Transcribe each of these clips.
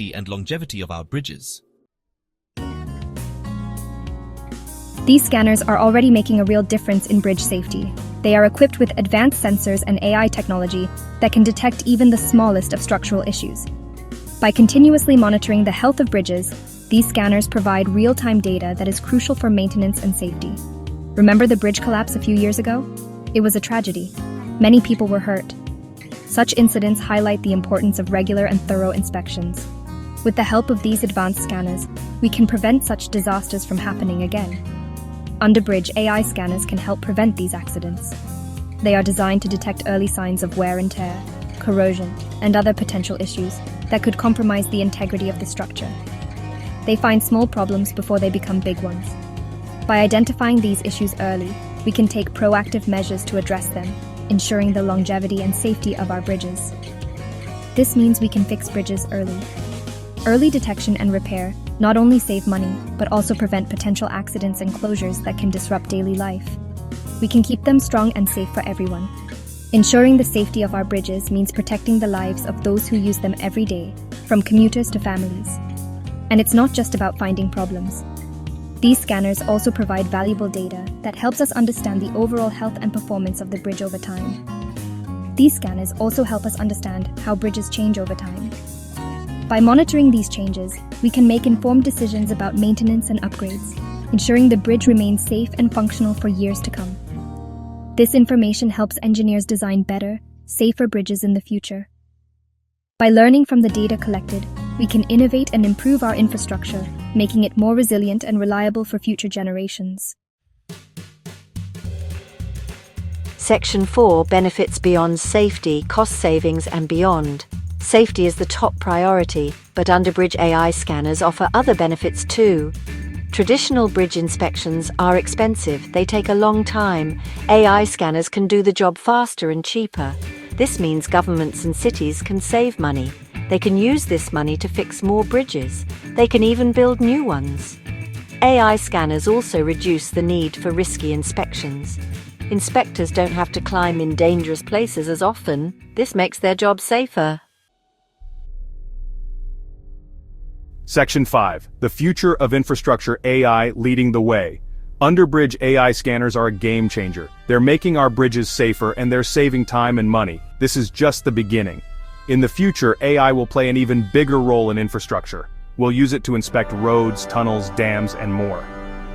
safety and longevity of our bridges. These scanners are already making a real difference in bridge safety. They are equipped with advanced sensors and AI technology that can detect even the smallest of structural issues. By continuously monitoring the health of bridges, these scanners provide real-time data that is crucial for maintenance and safety. Remember the bridge collapse a few years ago? It was a tragedy. Many people were hurt. Such incidents highlight the importance of regular and thorough inspections. With the help of these advanced scanners, we can prevent such disasters from happening again. Under-bridge AI scanners can help prevent these accidents. They are designed to detect early signs of wear and tear, corrosion, and other potential issues that could compromise the integrity of the structure. They find small problems before they become big ones. By identifying these issues early, we can take proactive measures to address them, ensuring the longevity and safety of our bridges. This means we can fix bridges early. Early detection and repair not only save money, but also prevent potential accidents and closures that can disrupt daily life. We can keep them strong and safe for everyone. Ensuring the safety of our bridges means protecting the lives of those who use them every day, from commuters to families. And it's not just about finding problems. These scanners also provide valuable data that helps us understand the overall health and performance of the bridge over time. These scanners also help us understand how bridges change over time. By monitoring these changes, we can make informed decisions about maintenance and upgrades, ensuring the bridge remains safe and functional for years to come. This information helps engineers design better, safer bridges in the future. By learning from the data collected, we can innovate and improve our infrastructure, making it more resilient and reliable for future generations. Section 4: Benefits beyond safety, cost savings and beyond. Safety is the top priority, but under-bridge AI scanners offer other benefits too. Traditional bridge inspections are expensive, they take a long time. AI scanners can do the job faster and cheaper. This means governments and cities can save money. They can use this money to fix more bridges. They can even build new ones. AI scanners also reduce the need for risky inspections. Inspectors don't have to climb in dangerous places as often. This makes their job safer. Section 5. The future of infrastructure AI leading the way. Under-bridge AI scanners are a game changer. They're making our bridges safer and they're saving time and money. This is just the beginning. In the future, AI will play an even bigger role in infrastructure. We'll use it to inspect roads, tunnels, dams, and more.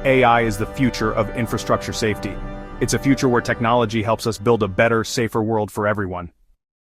AI is the future of infrastructure safety. It's a future where technology helps us build a better, safer world for everyone.